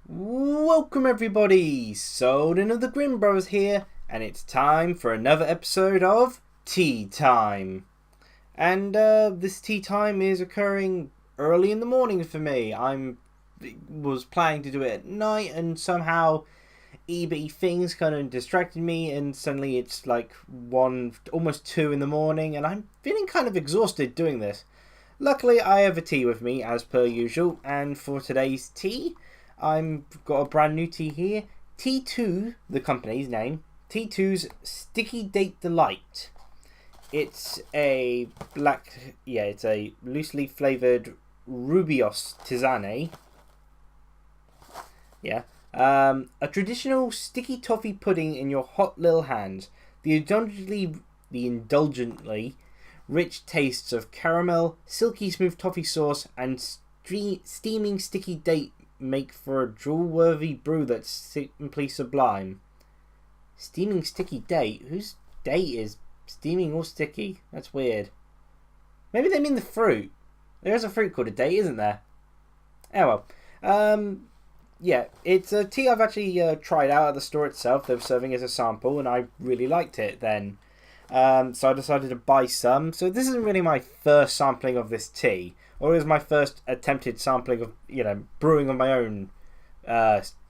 Welcome everybody, Souldin of the Grin Bros here, and it's time for another episode of Tea Time. And this tea time is occurring early in the morning for me. Was planning to do it at night, and somehow eBay things kind of distracted me, and suddenly it's like 1, almost 2 in the morning, and I'm feeling kind of exhausted doing this. Luckily, I have a tea with me as per usual, and for today's tea, I've got a brand new tea here. T2, the company's name. T2's Sticky Date Delight. It's a it's a loosely flavoured Rubios tisane. Yeah. A traditional sticky toffee pudding in your hot little hands. The indulgently rich tastes of caramel, silky smooth toffee sauce, and steaming sticky date make for a drool-worthy brew that's simply sublime. Steaming sticky date? Whose date is steaming or sticky? That's weird. Maybe they mean the fruit. There is a fruit called a date, isn't there? Oh well. Yeah, it's a tea I've actually tried out at the store itself. They were serving as a sample, and I really liked it then. So I decided to buy some. So this isn't really my first sampling of this tea, or it was my first attempted sampling of, brewing on my own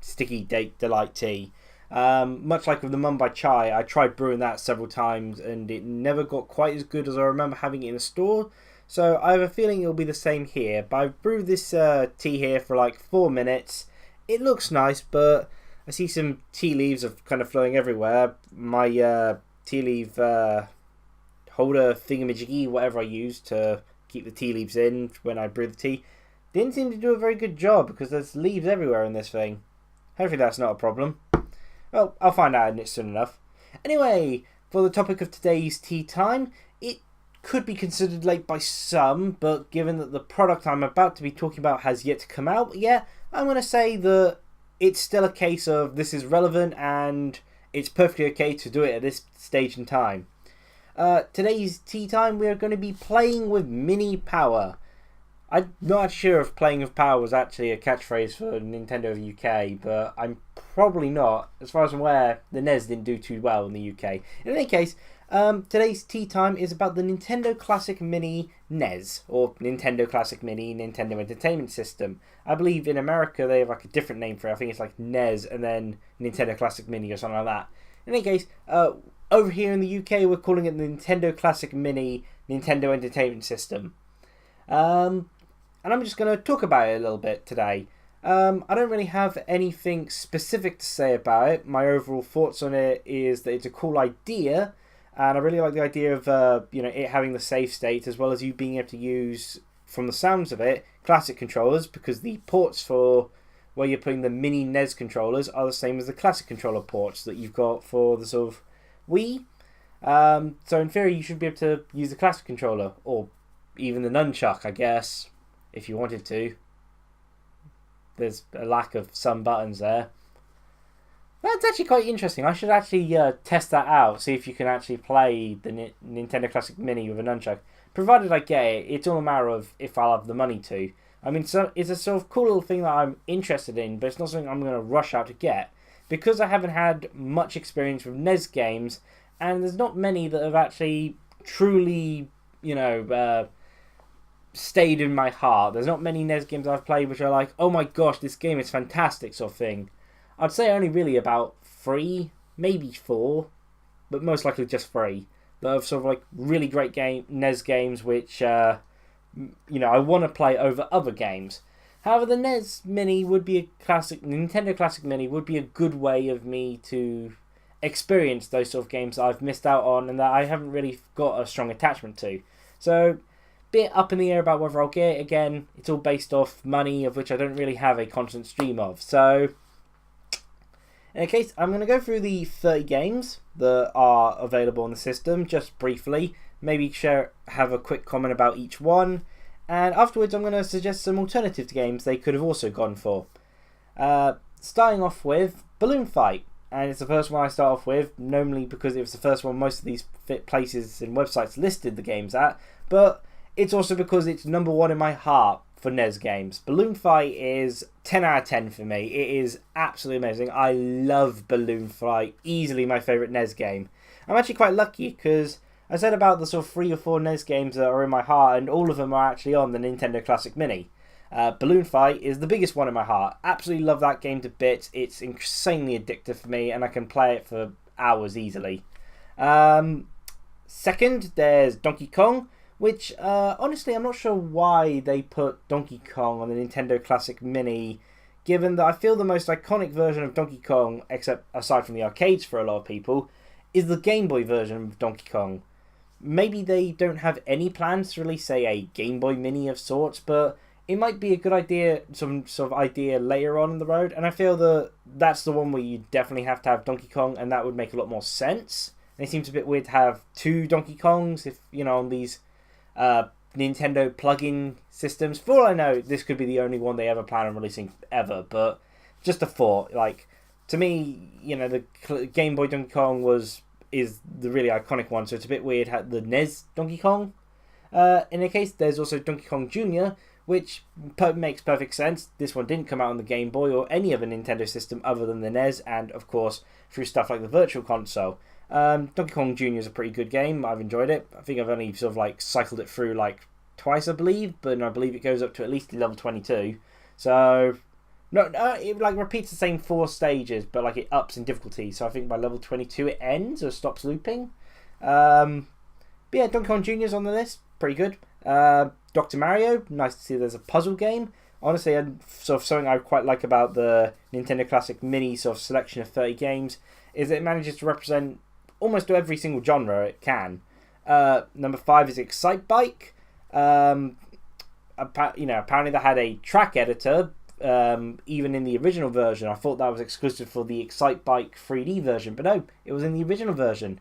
Sticky Date Delight tea. Much like with the Mumbai Chai, I tried brewing that several times, and it never got quite as good as I remember having it in a store. So I have a feeling it'll be the same here. But I've brewed this tea here for like 4 minutes. It looks nice, but I see some tea leaves are kind of flowing everywhere. My tea leaf holder thingamajiggy, whatever I use to keep the tea leaves in when I brew the tea, didn't seem to do a very good job because there's leaves everywhere in this thing. Hopefully that's not a problem. Well, I'll find out soon enough. Anyway, for the topic of today's tea time, it could be considered late by some, but given that the product I'm about to be talking about has yet to come out, I'm going to say that it's still a case of this is relevant and it's perfectly okay to do it at this stage in time. Today's tea time, we are going to be playing with mini power. I'm not sure if playing with power was actually a catchphrase for Nintendo UK, but I'm probably not. As far as I'm aware, the NES didn't do too well in the UK. In any case, today's tea time is about the Nintendo Classic Mini NES, or Nintendo Classic Mini Nintendo Entertainment System. I believe in America they have like a different name for it. I think it's like NES and then Nintendo Classic Mini or something like that. In any case, over here in the UK we're calling it the Nintendo Classic Mini Nintendo Entertainment System. And I'm just going to talk about it a little bit today. I don't really have anything specific to say about it. My overall thoughts on it is that it's a cool idea, and I really like the idea of it having the save state, as well as you being able to use, from the sounds of it, classic controllers, because the ports for where you're putting the mini NES controllers are the same as the classic controller ports that you've got for the sort of Wii. So in theory you should be able to use the classic controller, or even the nunchuck, I guess, if you wanted to. There's a lack of some buttons there. That's actually quite interesting. I should actually test that out, see if you can actually play the Nintendo Classic Mini with a nunchuck. Provided I get it, it's all a matter of if I'll have the money to. I mean, so it's a sort of cool little thing that I'm interested in, but it's not something I'm going to rush out to get. Because I haven't had much experience with NES games, and there's not many that have actually truly, stayed in my heart. There's not many NES games I've played which are like, oh my gosh, this game is fantastic sort of thing. I'd say only really about 3, maybe 4, but most likely just 3. That are sort of like really great NES games which, I want to play over other games. However, the NES Mini would be Nintendo Classic Mini would be a good way of me to experience those sort of games that I've missed out on and that I haven't really got a strong attachment to. So, bit up in the air about whether I'll get it. Again, it's all based off money, of which I don't really have a constant stream of. So, in any case, I'm going to go through the 30 games that are available on the system, just briefly. Maybe have a quick comment about each one. And afterwards, I'm going to suggest some alternative games they could have also gone for. Starting off with Balloon Fight. And it's the first one I start off with, normally because it was the first one most of these places and websites listed the games at. But it's also because it's number 1 in my heart for NES games. Balloon Fight is 10 out of 10 for me. It is absolutely amazing. I love Balloon Fight. Easily my favourite NES game. I'm actually quite lucky because I said about the sort of 3 or 4 NES games that are in my heart, and all of them are actually on the Nintendo Classic Mini. Balloon Fight is the biggest one in my heart. Absolutely love that game to bits. It's insanely addictive for me, and I can play it for hours easily. Second, there's Donkey Kong, which honestly I'm not sure why they put Donkey Kong on the Nintendo Classic Mini, given that I feel the most iconic version of Donkey Kong, except aside from the arcades for a lot of people, is the Game Boy version of Donkey Kong. Maybe they don't have any plans to release, say, a Game Boy Mini of sorts, but it might be a good idea, some sort of idea later on in the road, and I feel that that's the one where you definitely have to have Donkey Kong, and that would make a lot more sense. And it seems a bit weird to have 2 Donkey Kongs, if, you know, on these Nintendo plug-in systems. For all I know, this could be the only one they ever plan on releasing ever, but just a thought. Like, to me, you know, the Game Boy Donkey Kong is the really iconic one, so it's a bit weird how the NES Donkey Kong. In any case, there's also Donkey Kong Jr., which makes perfect sense. This one didn't come out on the Game Boy or any other Nintendo system other than the NES, and of course through stuff like the Virtual Console. Donkey Kong Jr. is a pretty good game. I've enjoyed it. I think I've only sort of like cycled it through like twice, I believe, but I believe it goes up to at least level 22. So no, it like repeats the same 4 stages, but like it ups in difficulty. So I think by level 22 it ends or stops looping. But yeah, Donkey Kong Jr. is on the list. Pretty good. Dr. Mario, nice to see there's a puzzle game. Honestly, sort of something I quite like about the Nintendo Classic Mini sort of selection of 30 games is that it manages to represent almost every single genre it can. Number 5 is Excite Bike. Apparently they had a track editor, even in the original version. I thought that was exclusive for the Excite Bike 3D version, but no, it was in the original version.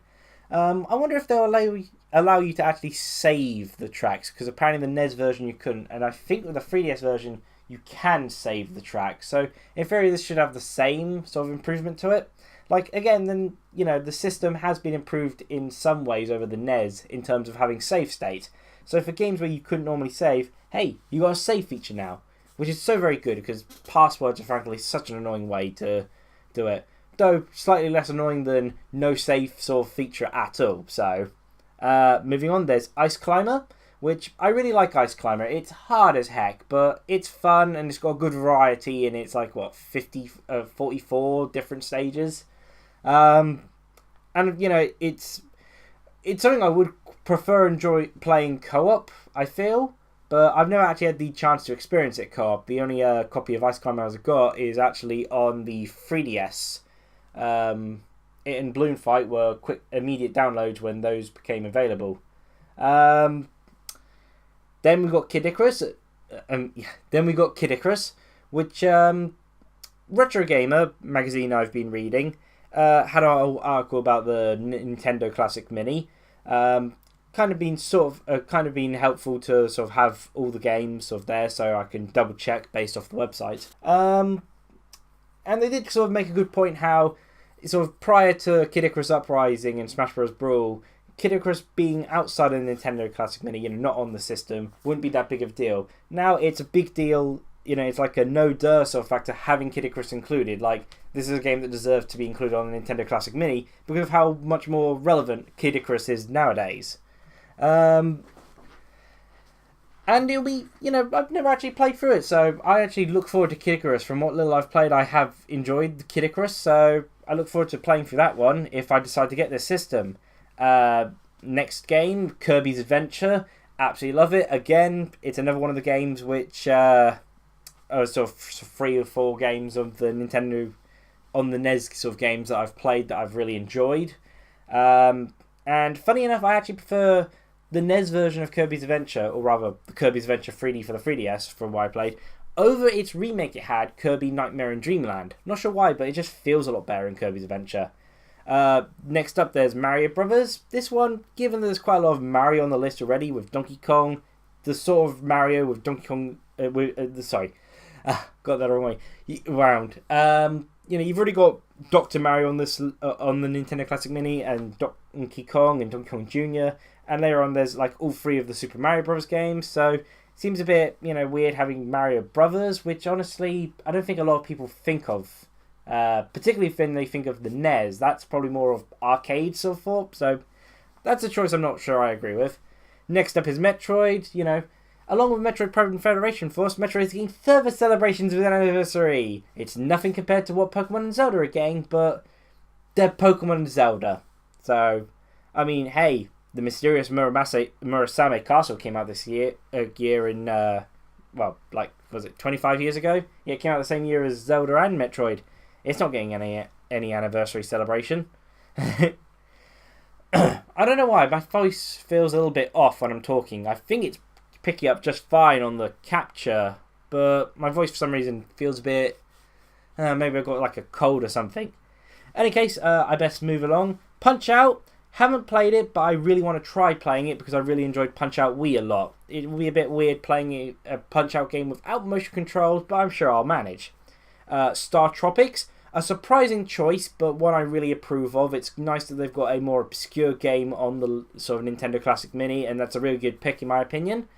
I wonder if they'll allow you to actually save the tracks, because apparently the NES version you couldn't, and I think with the 3DS version you can save the tracks. So in theory this should have the same sort of improvement to it. Like, again, then, you know, the system has been improved in some ways over the NES in terms of having save state. So for games where you couldn't normally save, hey, you got a save feature now, which is so very good because passwords are frankly such an annoying way to do it. Though slightly less annoying than no save sort of feature at all. So, moving on, there's Ice Climber, which I really like Ice Climber. It's hard as heck, but it's fun and it's got a good variety, and it's like, what, 44 different stages? And, you know, it's something I would enjoy playing co-op, I feel, but I've never actually had the chance to experience it co-op. The only copy of Ice Climber I've got is actually on the 3DS. It and Balloon Fight were quick, immediate downloads when those became available. Then we got Kid Icarus. Which Retro Gamer magazine I've been reading had an article about the Nintendo Classic Mini. Kind of been helpful to sort of have all the games sort of there, so I can double check based off the website. And they did sort of make a good point how, sort of prior to Kid Icarus Uprising and Smash Bros. Brawl, Kid Icarus being outside of the Nintendo Classic Mini, you know, not on the system, wouldn't be that big of a deal. Now it's a big deal, you know, it's like a no-duh sort of factor having Kid Icarus included. Like, this is a game that deserves to be included on the Nintendo Classic Mini because of how much more relevant Kid Icarus is nowadays. And it'll be, you know, I've never actually played through it, so I actually look forward to Kid Icarus. From what little I've played, I have enjoyed the Kid Icarus, so I look forward to playing through that one if I decide to get this system. Next game, Kirby's Adventure. Absolutely love it. Again, it's another one of the games which are sort of 3 or 4 games of the Nintendo on the NES sort of games that I've played that I've really enjoyed. And funny enough, I actually prefer the NES version of Kirby's Adventure, or rather the Kirby's Adventure 3D for the 3DS from what I played, over its remake it had, Kirby Nightmare in Dreamland. Not sure why, but it just feels a lot better in Kirby's Adventure. Next up, there's Mario Brothers. This one, given that there's quite a lot of Mario on the list already with Donkey Kong, the sort of Mario with Donkey Kong... got that wrong way. Round. You know, you've already got Dr. Mario on this on the Nintendo Classic Mini, and Donkey Kong and Donkey Kong Jr., and later on there's like all 3 of the Super Mario Bros. Games, so Seems a bit, weird having Mario Brothers, which honestly, I don't think a lot of people think of. Particularly when they think of the NES. That's probably more of arcade sort of thought. So that's a choice I'm not sure I agree with. Next up is Metroid. Along with Metroid Prime Federation Force, Metroid is getting further celebrations with an anniversary. It's nothing compared to what Pokemon and Zelda are getting, but they're Pokemon and Zelda. So, I mean, hey, the mysterious Murasame Castle came out this year in, was it 25 years ago? Yeah, it came out the same year as Zelda and Metroid. It's not getting any anniversary celebration. I don't know why, my voice feels a little bit off when I'm talking. I think it's picking up just fine on the capture, but my voice for some reason feels a bit... maybe I've got like a cold or something. In any case, I best move along. Punch-Out! Haven't played it, but I really want to try playing it because I really enjoyed Punch-Out Wii a lot. It will be a bit weird playing a Punch-Out game without motion controls, but I'm sure I'll manage. Star Tropics, a surprising choice, but one I really approve of. It's nice that they've got a more obscure game on the sort of Nintendo Classic Mini, and that's a really good pick in my opinion.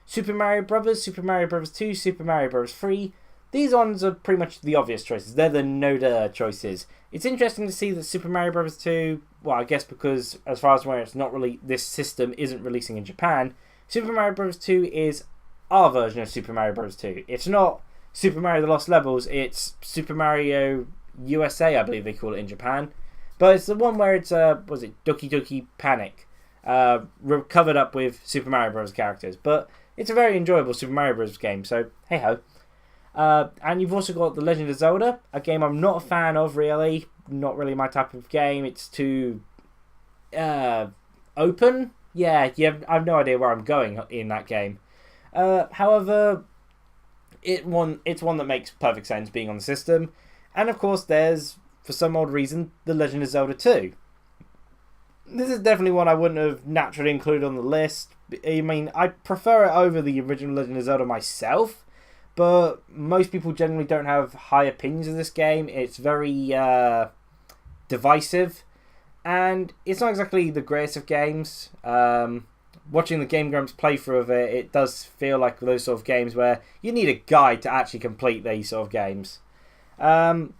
Super Mario Bros., Super Mario Bros. 2, Super Mario Bros. 3. These ones are pretty much the obvious choices. They're the no-duh choices. It's interesting to see that Super Mario Bros. 2, well, I guess because as far as I'm aware, it's not really, this system isn't releasing in Japan. Super Mario Bros. 2 is our version of Super Mario Bros. 2. It's not Super Mario The Lost Levels, it's Super Mario USA, I believe they call it in Japan. But it's the one where it's, was it Doki Doki Panic, covered up with Super Mario Bros. Characters. But it's a very enjoyable Super Mario Bros. Game, so hey-ho. And you've also got The Legend of Zelda, a game I'm not a fan of, really. Not really my type of game. It's too open. Yeah, I have no idea where I'm going in that game. However, it's one that makes perfect sense being on the system. And of course, there's, for some odd reason, The Legend of Zelda 2. This is definitely one I wouldn't have naturally included on the list. I mean, I prefer it over the original Legend of Zelda myself, but most people generally don't have high opinions of this game. It's very divisive, and it's not exactly the greatest of games. Watching the Game Grumps playthrough of it, it does feel like those sort of games where you need a guide to actually complete these sort of games. But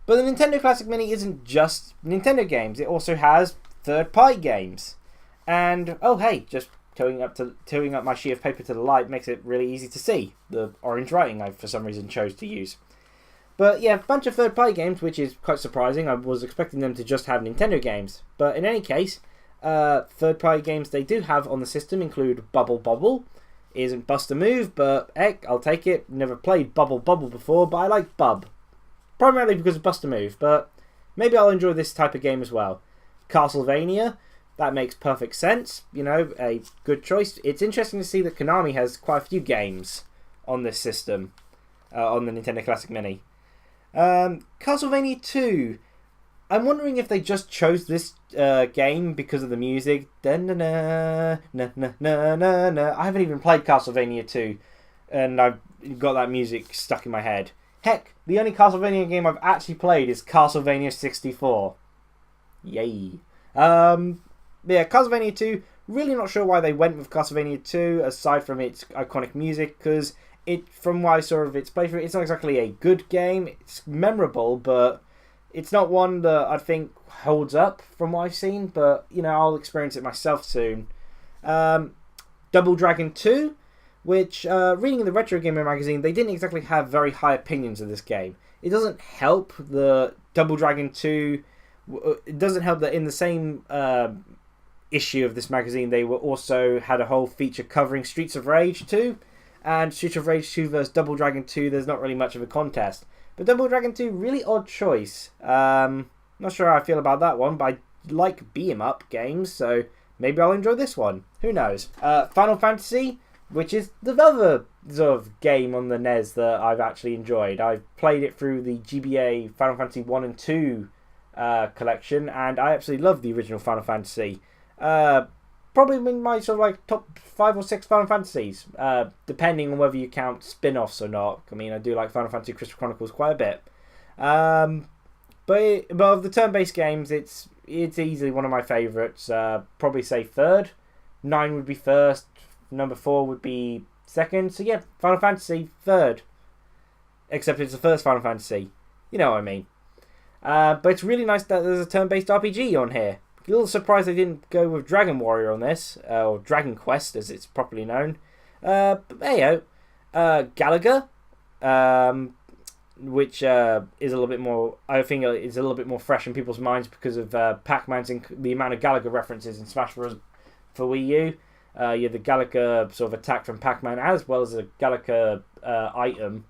the Nintendo Classic Mini isn't just Nintendo games. It also has third-party games. And, oh hey, just towing up my sheet of paper to the light makes it really easy to see the orange writing I for some reason chose to use. But yeah, a bunch of third-party games, which is quite surprising. I was expecting them to just have Nintendo games. But in any case, third-party games they do have on the system include Bubble Bobble. It isn't Bust a Move, but heck, I'll take it. Never played Bubble Bobble before, but I like Bub. Primarily because of Bust a Move, but maybe I'll enjoy this type of game as well. Castlevania, that makes perfect sense. A good choice. It's interesting to see that Konami has quite a few games on this system, on the Nintendo Classic Mini. Castlevania 2. I'm wondering if they just chose this game because of the music. I haven't even played Castlevania 2, and I've got that music stuck in my head. Heck, the only Castlevania game I've actually played is Castlevania 64. Yay. Yeah, Castlevania 2, really not sure why they went with Castlevania 2, aside from its iconic music, because from what I saw of its playthrough, it's not exactly a good game. It's memorable, but it's not one that I think holds up from what I've seen, but, I'll experience it myself soon. Double Dragon 2, which, reading the Retro Gamer magazine, they didn't exactly have very high opinions of this game. It doesn't help the Double Dragon 2... It doesn't help that in the same issue of this magazine, they also had a whole feature covering Streets of Rage 2, and Streets of Rage 2 versus Double Dragon 2, there's not really much of a contest. But Double Dragon 2, really odd choice. Not sure how I feel about that one, but I like beat-em-up games, so maybe I'll enjoy this one. Who knows? Final Fantasy, which is the other sort of game on the NES that I've actually enjoyed. I've played it through the GBA Final Fantasy 1 and 2 collection, and I absolutely love the original Final Fantasy. Probably in my sort of like top 5 or 6 Final Fantasies, depending on whether you count spin-offs or not. I mean, I do like Final Fantasy Crystal Chronicles quite a bit. But of the turn-based games, it's easily one of my favourites. Probably say third. 9 would be first. number 4 would be second. So yeah, Final Fantasy third. Except it's the first Final Fantasy. You know what I mean. But it's really nice that there's a turn-based RPG on here. A little surprised they didn't go with Dragon Warrior on this, or Dragon Quest as it's properly known. But hey, Galaga, which is a little bit more, I think is a little bit more fresh in people's minds because of Pac-Man's the amount of Galaga references in Smash Bros. For Wii U. You have the Galaga sort of attack from Pac-Man as well as a Galaga item.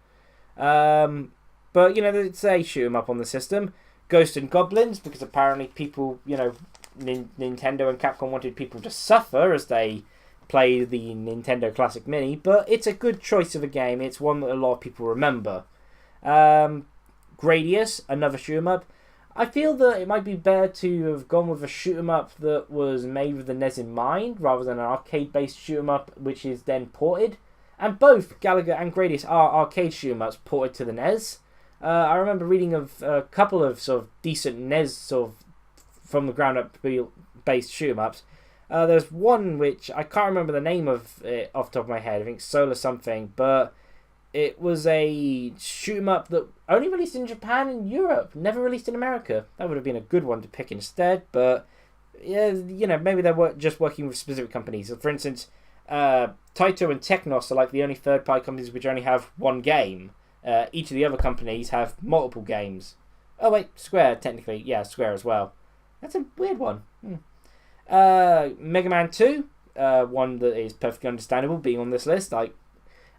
But, it's a shoot 'em up on the system. Ghosts and Goblins, because apparently people, Nintendo and Capcom wanted people to suffer as they play the Nintendo Classic Mini, but it's a good choice of a game. It's one that a lot of people remember. Gradius, another shoot 'em up. I feel that it might be better to have gone with a shoot 'em up that was made with the NES in mind, rather than an arcade-based shoot 'em up, which is then ported. And both Galaga and Gradius are arcade shoot 'em ups ported to the NES. I remember reading of a couple of sort of decent NES sort of from the ground up based shoot 'em ups. There's one which I can't remember the name of it off the top of my head. I think Solar something, but it was a shoot 'em up that only released in Japan and Europe, never released in America. That would have been a good one to pick instead, but yeah, maybe they're just working with specific companies. So for instance, Taito and Technos are like the only third-party companies which only have one game. Each of the other companies have multiple games. Oh wait, Square technically, yeah, Square as well. That's a weird one. Mega Man 2, one that is perfectly understandable being on this list.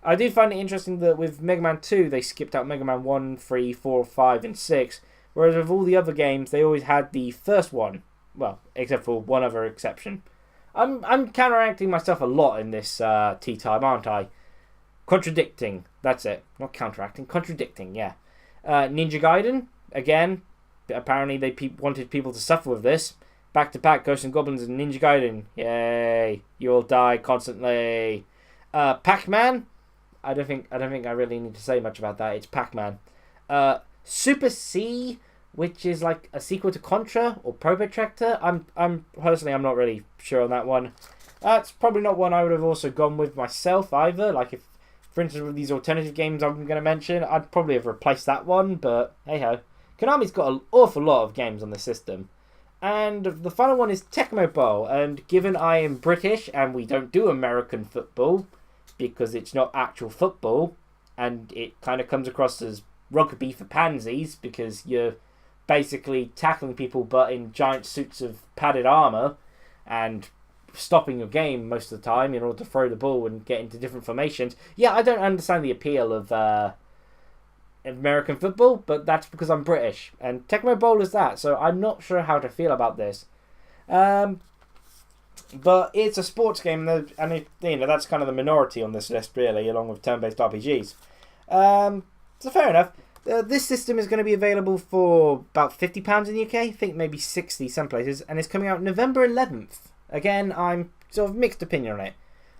I do find it interesting that with Mega Man 2 they skipped out Mega Man 1, 3, 4, 5 and 6, whereas with all the other games they always had the first one. Well, except for one other exception. I'm counteracting myself a lot in this tea time, aren't I? Contradicting, that's it. Not counteracting, contradicting, yeah. Ninja Gaiden, again, apparently they wanted people to suffer with this. Back to back, Ghosts and Goblins and Ninja Gaiden. Yay, you'll die constantly. Pac-Man, I don't think I really need to say much about that. It's Pac-Man. Super C, which is like a sequel to Contra or Pro Protractor. I'm personally not really sure on that one. That's probably not one I would have also gone with myself either. Like if, for instance, with these alternative games I'm going to mention, I'd probably have replaced that one. But hey ho, Konami's got an awful lot of games on the system. And the final one is Tecmo Bowl. And given I am British and we don't do American football because it's not actual football, and it kind of comes across as rugby for pansies because you're basically tackling people but in giant suits of padded armour and stopping your game most of the time in order to throw the ball and get into different formations. Yeah, I don't understand the appeal of American football, but that's because I'm British. And Tecmo Bowl is that, so I'm not sure how to feel about this. But it's a sports game, and that's kind of the minority on this list, really, along with turn-based RPGs. So fair enough. This system is going to be available for about £50 in the UK. I think maybe 60 some places, and it's coming out November 11th. Again, I'm sort of mixed opinion on it.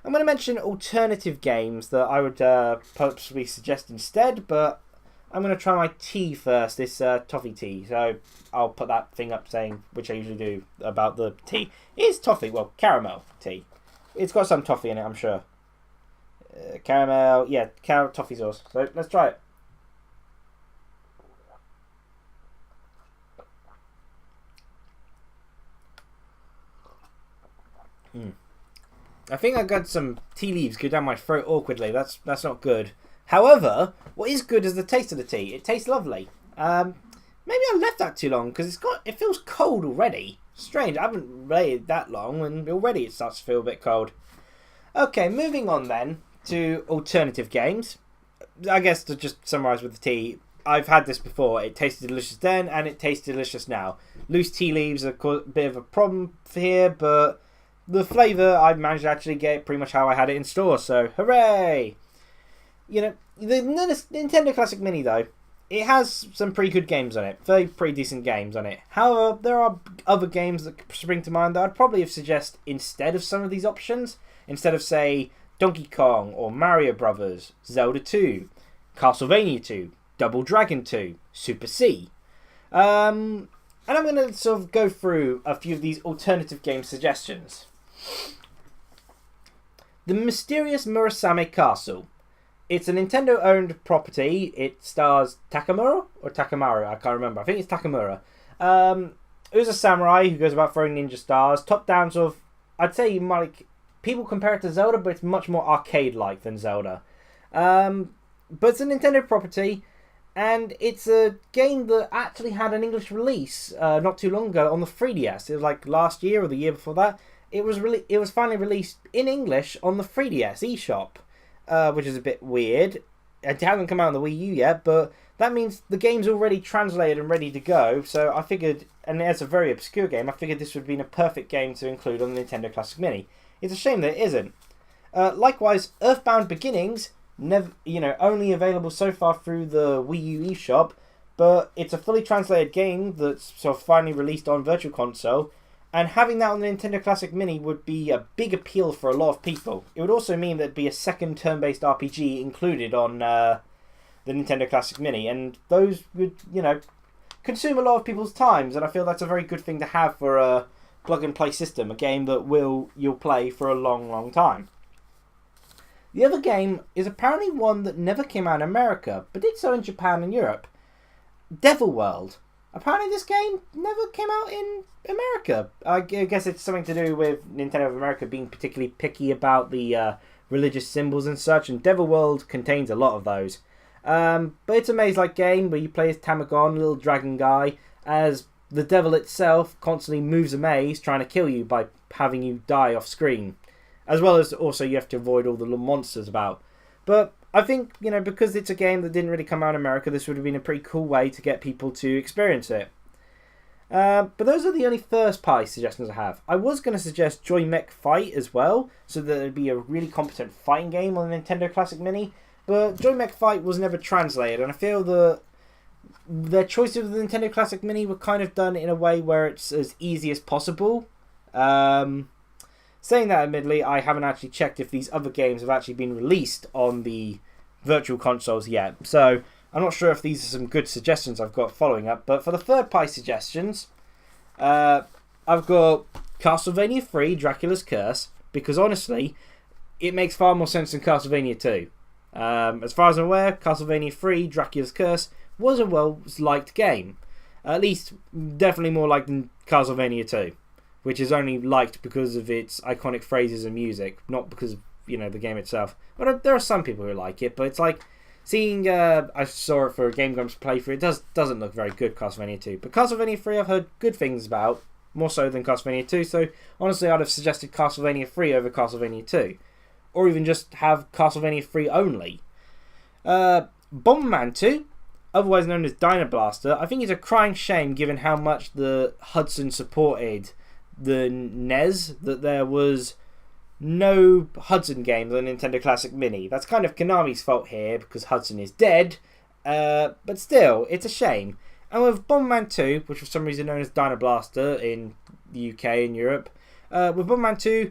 I'm going to mention alternative games that I would possibly suggest instead, but I'm going to try my tea first, this toffee tea. So I'll put that thing up saying, which I usually do, about the tea. It's toffee, well, caramel tea. It's got some toffee in it, I'm sure. Caramel, yeah, toffee sauce. So let's try it. I think I got some tea leaves go down my throat awkwardly. That's not good. However, what is good is the taste of the tea. It tastes lovely. Maybe I left that too long because it feels cold already. Strange. I haven't waited that long and already it starts to feel a bit cold. Okay, moving on then to alternative games. I guess to just summarise with the tea, I've had this before. It tasted delicious then and it tastes delicious now. Loose tea leaves are a bit of a problem here, but the flavour, I've managed to actually get pretty much how I had it in store, so hooray! The Nintendo Classic Mini, though, it has some pretty good games on it. Pretty decent games on it. However, there are other games that spring to mind that I'd probably have suggested instead of some of these options. Instead of, say, Donkey Kong or Mario Brothers, Zelda 2, Castlevania 2, Double Dragon 2, Super C. And I'm going to sort of go through a few of these alternative game suggestions. The Mysterious Murasame Castle. It's a Nintendo-owned property. It stars Takamura or Takamaru. I can't remember. I think it's Takamura. Who's a samurai who goes about throwing ninja stars. Top-down sort of... I'd say like people compare it to Zelda, but it's much more arcade-like than Zelda. But it's a Nintendo property, and it's a game that actually had an English release not too long ago on the 3DS. It was like last year or the year before that. It was finally released in English on the 3DS eShop, which is a bit weird. It hasn't come out on the Wii U yet, but that means the game's already translated and ready to go. So I figured, and it's a very obscure game, I figured this would have been a perfect game to include on the Nintendo Classic Mini. It's a shame that it isn't. Likewise, Earthbound Beginnings, only available so far through the Wii U eShop, but it's a fully translated game that's sort of finally released on Virtual Console, and having that on the Nintendo Classic Mini would be a big appeal for a lot of people. It would also mean there'd be a second turn-based RPG included on the Nintendo Classic Mini, and those would, consume a lot of people's times, and I feel that's a very good thing to have for a plug-and-play system, a game that you'll play for a long, long time. The other game is apparently one that never came out in America, but did so in Japan and Europe. Devil World. Apparently this game never came out in America. I guess it's something to do with Nintendo of America being particularly picky about the religious symbols and such, and Devil World contains a lot of those. But it's a maze-like game where you play as Tamagon, a little dragon guy, as the devil itself constantly moves a maze trying to kill you by having you die off screen. As well as also you have to avoid all the little monsters about. But I think, because it's a game that didn't really come out in America, this would have been a pretty cool way to get people to experience it. But those are the only first-party suggestions I have. I was going to suggest Joy Mech Fight as well, so that it'd be a really competent fighting game on the Nintendo Classic Mini. But Joy Mech Fight was never translated, and I feel that their choice of the Nintendo Classic Mini were kind of done in a way where it's as easy as possible. Saying that, admittedly, I haven't actually checked if these other games have actually been released on the Virtual Consoles yet. So I'm not sure if these are some good suggestions I've got following up. But for the third-party suggestions, I've got Castlevania 3, Dracula's Curse, because honestly, it makes far more sense than Castlevania 2. As far as I'm aware, Castlevania 3, Dracula's Curse, was a well-liked game. At least, definitely more liked than Castlevania 2. Which is only liked because of its iconic phrases and music, not because of, the game itself. But there are some people who like it, but it's like seeing, I saw it for Game Grumps playthrough, it doesn't look very good, Castlevania 2. But Castlevania 3 I've heard good things about, more so than Castlevania 2, so honestly I'd have suggested Castlevania 3 over Castlevania 2. Or even just have Castlevania 3 only. Bomberman 2, otherwise known as Dynablaster, I think it's a crying shame given how much the Hudson supported the NES, that there was no Hudson game on the Nintendo Classic Mini. That's kind of Konami's fault here, because Hudson is dead, but still, it's a shame. And with Bomberman 2, which for some reason known as Dynablaster in the UK and Europe, with Bomberman 2,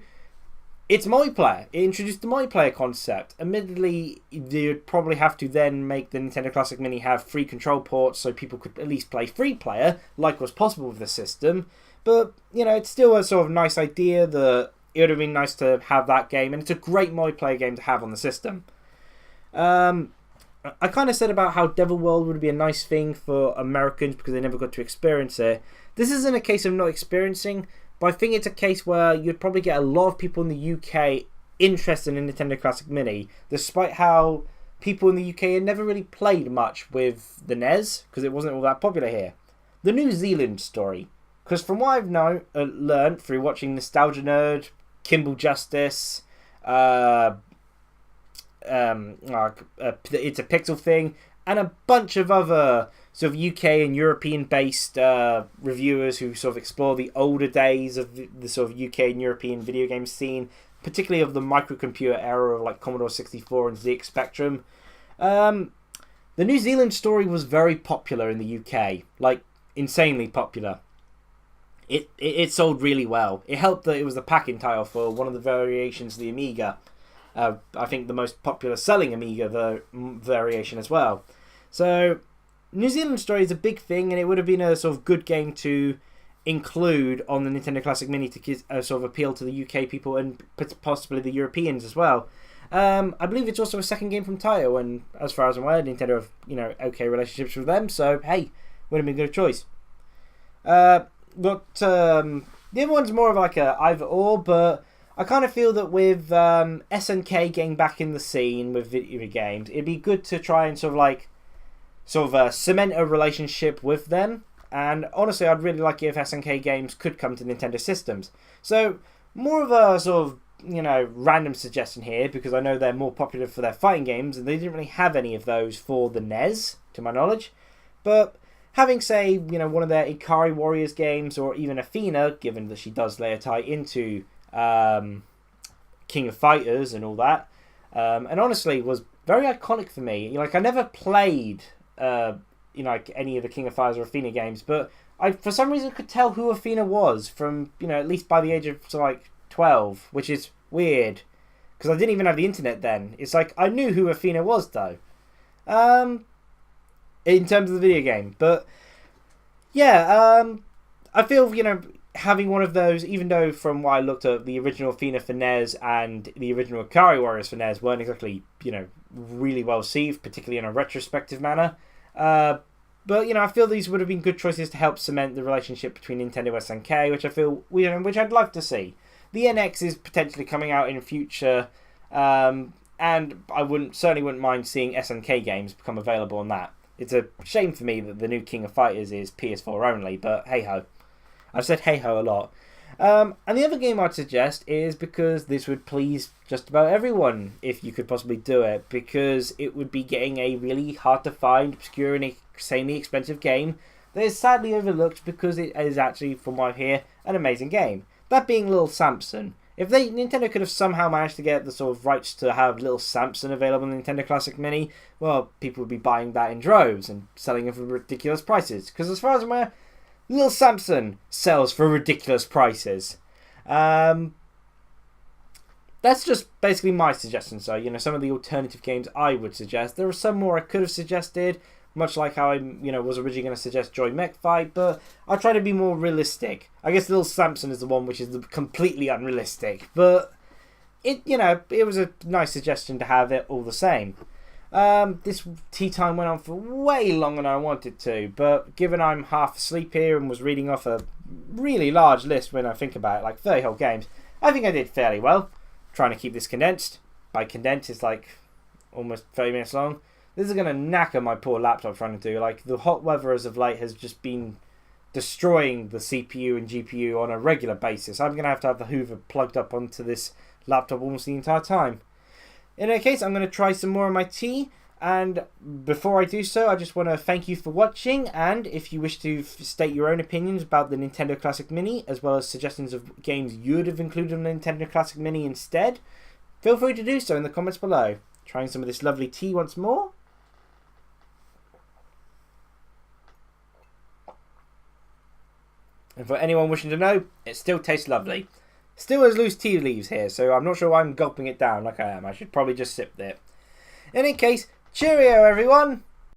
it's multiplayer. It introduced the multiplayer concept. Admittedly, you'd probably have to then make the Nintendo Classic Mini have free control ports so people could at least play free player, like was possible with the system. But, it's still a sort of nice idea that it would have been nice to have that game, and it's a great multiplayer game to have on the system. I kind of said about how Devil World would be a nice thing for Americans because they never got to experience it. This isn't a case of not experiencing, but I think it's a case where you'd probably get a lot of people in the UK interested in Nintendo Classic Mini, despite how people in the UK had never really played much with the NES, because it wasn't all that popular here. The New Zealand story. Because from what I've learned through watching Nostalgia Nerd, Kimball Justice, It's a Pixel Thing, and a bunch of other sort of UK and European-based reviewers who sort of explore the older days of the sort of UK and European video game scene, particularly of the microcomputer era of like Commodore 64 and ZX Spectrum. The New Zealand story was very popular in the UK, like insanely popular. It sold really well. It helped that it was the packing title for one of the variations of the Amiga. I think the most popular selling Amiga variation as well. So, New Zealand story is a big thing, and it would have been a sort of good game to include on the Nintendo Classic Mini to sort of appeal to the UK people and possibly the Europeans as well. I believe it's also a second game from Taito, and as far as I'm aware, Nintendo have, okay relationships with them, so hey, would have been a good choice. But the other one's more of like a either or, but I kind of feel that with SNK getting back in the scene with video games, it'd be good to try and sort of cement a relationship with them. And honestly, I'd really like it if SNK games could come to Nintendo systems. So more of a sort of random suggestion here, because I know they're more popular for their fighting games, and they didn't really have any of those for the NES, to my knowledge. But having, say, one of their Ikari Warriors games, or even Athena, given that she does later tie into King of Fighters and all that, and honestly was very iconic for me. I never played any of the King of Fighters or Athena games, but I for some reason could tell who Athena was from at least by the age of 12, which is weird because I didn't even have the internet then. It's like I knew who Athena was though, in terms of the video game. But yeah, I feel having one of those, even though from what I looked at, the original Athena for NES and the original Ikari Warriors for NES weren't exactly really well received, particularly in a retrospective manner. But I feel these would have been good choices to help cement the relationship between Nintendo and SNK, which I feel which I'd love to see. The NX is potentially coming out in the future, and I certainly wouldn't mind seeing SNK games become available on that. It's a shame for me that the new King of Fighters is PS4 only, but hey ho. I've said hey ho a lot. And the other game I'd suggest is, because this would please just about everyone if you could possibly do it, because it would be getting a really hard to find, obscure and insanely expensive game that is sadly overlooked because it is actually, from what I hear, an amazing game. That being Little Samson. If Nintendo could have somehow managed to get the sort of rights to have Little Samson available on the Nintendo Classic Mini, well, people would be buying that in droves and selling it for ridiculous prices. Because as far as I'm aware, Little Samson sells for ridiculous prices. That's just basically my suggestion. So, some of the alternative games I would suggest. There are some more I could have suggested, much like how I, was originally going to suggest Joy Mech Fight, but I'll try to be more realistic. I guess Little Samson is the one which is completely unrealistic, but it was a nice suggestion to have it all the same. This tea time went on for way longer than I wanted to, but given I'm half asleep here and was reading off a really large list when I think about it, like 30 whole games, I think I did fairly well. Trying to keep this condensed. By condensed, it's like almost 30 minutes long. This is going to knacker my poor laptop trying to do. Like, the hot weather as of late has just been destroying the CPU and GPU on a regular basis. I'm going to have the Hoover plugged up onto this laptop almost the entire time. In any case, I'm going to try some more of my tea. And before I do so, I just want to thank you for watching. And if you wish to state your own opinions about the Nintendo Classic Mini, as well as suggestions of games you would have included on the Nintendo Classic Mini instead, feel free to do so in the comments below. Trying some of this lovely tea once more. And for anyone wishing to know, it still tastes lovely. Still has loose tea leaves here, so I'm not sure why I'm gulping it down like I am. I should probably just sip it. In any case, cheerio everyone!